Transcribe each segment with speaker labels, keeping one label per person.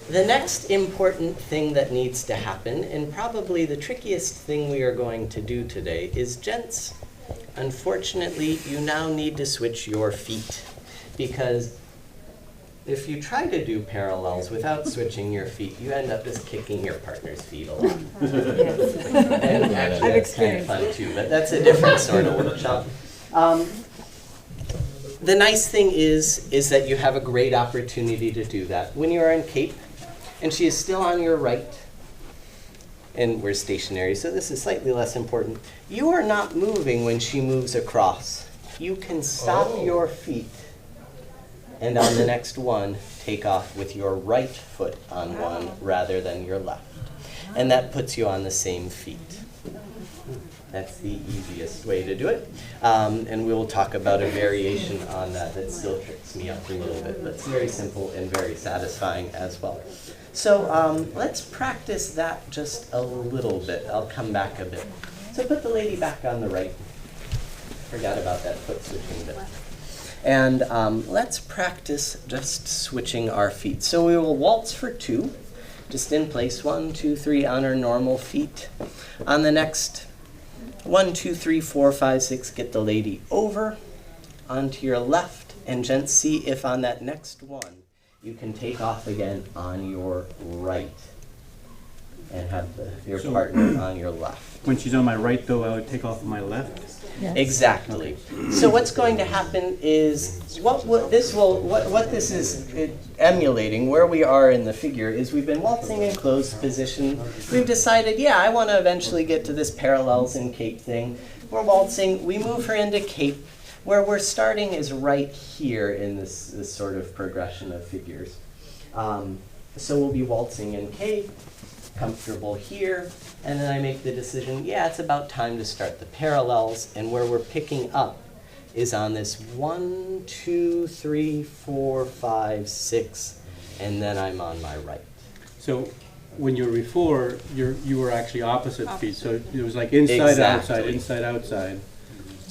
Speaker 1: The next important thing that needs to happen, and probably the trickiest thing we are going to do today, is gents, unfortunately, you now need to switch your feet. Because if you try to do parallels without switching your feet, you end up just kicking your partner's feet a lot. And actually, that's kind of fun too, but that's a different sort of workshop. The nice thing is that you have a great opportunity to do that. When you are in cape, and she is still on your right, and we're stationary, so this is slightly less important. You are not moving when she moves across. You can stop your feet, and on the next one, take off with your right foot on one rather than your left. And that puts you on the same feet. That's the easiest way to do it. And we will talk about a variation on that that still tricks me up a little bit, but it's very simple and very satisfying as well. So let's practice that just a little bit. I'll come back a bit. So put the lady back on the right. Forgot about that foot switching bit. And let's practice just switching our feet. So we will waltz for 2, just in place, 1, 2, 3 on our normal feet. On the next 1, 2, 3, 4, 5, 6, get the lady over onto your left, and gents, see if on that next one you can take off again on your right and have your partner on your left.
Speaker 2: When she's on my right, though, I would take off on my left.
Speaker 1: Yes. Exactly. So what's going to happen is what this is emulating, where we are in the figure, is we've been waltzing in closed position. We've decided, yeah, I want to eventually get to this parallels and cape thing. We're waltzing. We move her into cape. Where we're starting is right here in this sort of progression of figures. So we'll be waltzing in cape, comfortable here, and then I make the decision, yeah, it's about time to start the parallels, and where we're picking up is on this 1, 2, 3, 4, 5, 6, and then I'm on my right.
Speaker 2: So when you were before, you were actually opposite feet, so it was like inside, outside, inside, outside.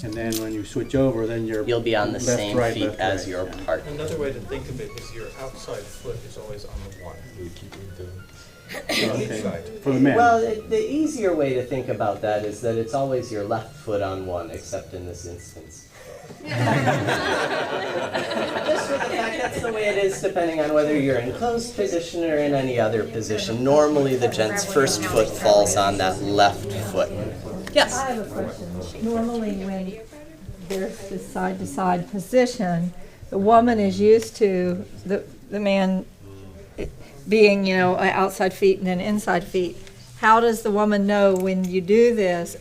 Speaker 2: And then when you switch over, then you'll
Speaker 1: be on the
Speaker 2: left,
Speaker 1: same
Speaker 2: right,
Speaker 1: feet
Speaker 2: left,
Speaker 1: as
Speaker 2: right.
Speaker 1: your partner.
Speaker 3: Another way to think of it is your outside foot is always on the 1.
Speaker 2: Okay. For the man.
Speaker 1: Well, the easier way to think about that is that it's always your left foot on 1, except in this instance. Just for the fact that's the way it is, depending on whether you're in closed position or in any other position. Normally, the gent's first foot falls on that left foot. Yes?
Speaker 4: I have a question. Normally when there's this side-to-side position, the woman is used to the man being, outside feet and then inside feet. How does the woman know when you do this,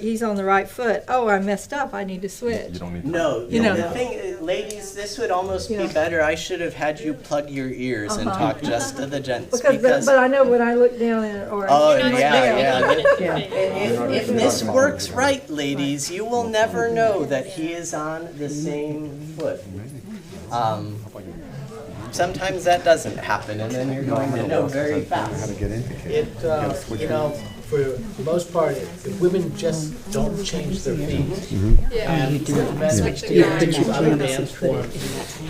Speaker 4: he's on the right foot, I messed up, I need to switch?
Speaker 1: The thing, ladies, this would almost be better. I should have had you plug your ears and talk just to the gents.
Speaker 4: But I know when I look down
Speaker 1: If this works right, ladies, you will never know that he is on the same foot. Sometimes that doesn't happen, and then you're going to know very fast.
Speaker 3: For the most part, if women just don't change their feet, and the men use other dance forms,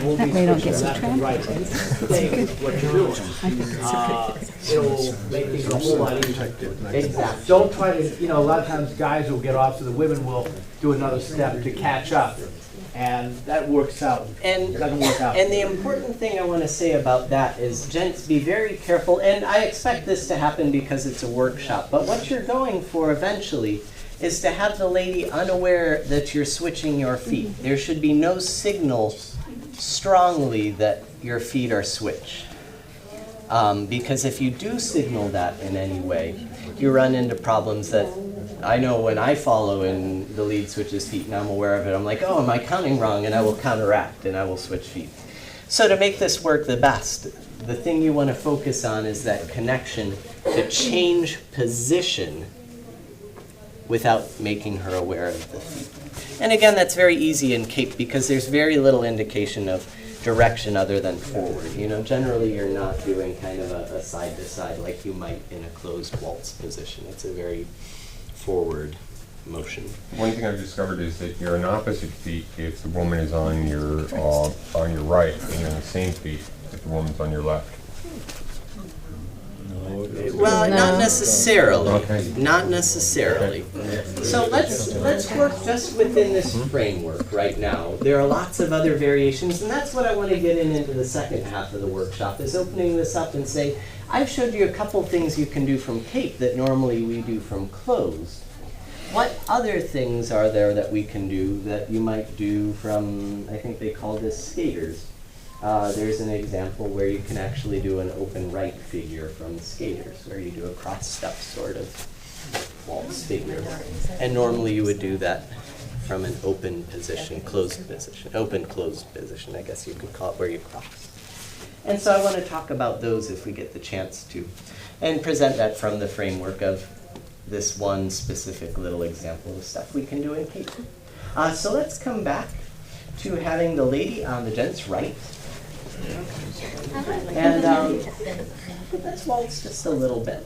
Speaker 3: will be switching left and right. Think what you're doing. It'll make things a whole lot easier.
Speaker 1: Exactly.
Speaker 5: Don't try to, a lot of times guys will get off, so the women will do another step to catch up. And that works out. It doesn't work out.
Speaker 1: And the important thing I want to say about that is, gents, be very careful. And I expect this to happen because it's a workshop. But what you're going for eventually is to have the lady unaware that you're switching your feet. There should be no signal strongly that your feet are switched. Because if you do signal that in any way, you run into problems that I know when I follow in the lead switches feet and I'm aware of it, I'm like, am I counting wrong? And I will counteract and I will switch feet. So to make this work the best, the thing you want to focus on is that connection to change position without making her aware of the feet. And again, that's very easy in cape because there's very little indication of direction other than forward. Generally you're not doing kind of a side to side like you might in a closed waltz position. It's a very forward motion.
Speaker 6: One thing I've discovered is that you're on opposite feet if the woman is on your right, and you're on the same feet if the woman's on your left.
Speaker 1: Well, not necessarily.
Speaker 6: Okay.
Speaker 1: Not necessarily. So let's work just within this framework right now. There are lots of other variations, and that's what I want to get into the second half of the workshop, is opening this up and say, I've showed you a couple things you can do from cape that normally we do from closed. What other things are there that we can do that you might do from, I think they call this skaters. There's an example where you can actually do an open right figure from skaters, where you do a cross step sort of waltz figure. And normally you would do that from an open position, closed position, open closed position, I guess you could call it, where you cross. And so I want to talk about those if we get the chance to, and present that from the framework of this one specific little example of stuff we can do in cape. So let's come back to having the lady on the gent's right. And let's waltz just a little bit.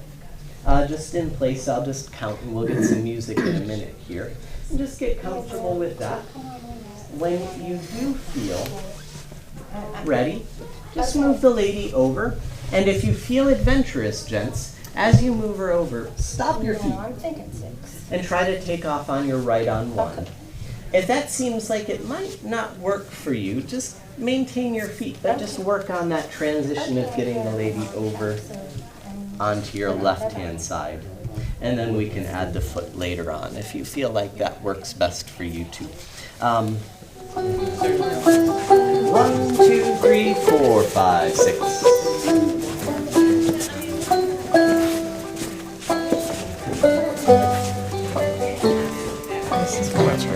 Speaker 1: Just in place, I'll just count and we'll get some music in a minute here. And just get comfortable with that. When you do feel ready, just move the lady over. And if you feel adventurous, gents, as you move her over, stop your feet and try to take off on your right on one. If that seems like it might not work for you, just maintain your feet, but just work on that transition of getting the lady over onto your left-hand side. And then we can add the foot later on if you feel like that works best for you too. 1, 2, 3, 4, 5, 6.
Speaker 7: This is Contra.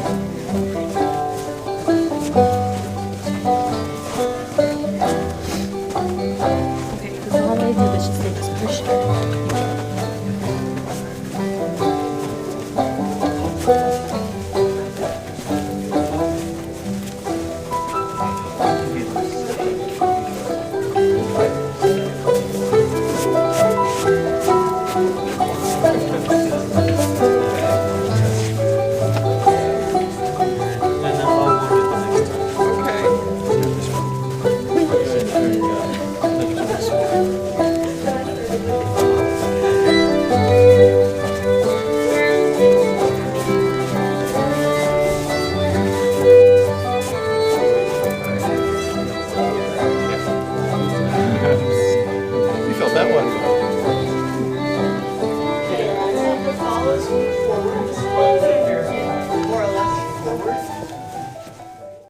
Speaker 7: Okay, because all they do is just they just push her.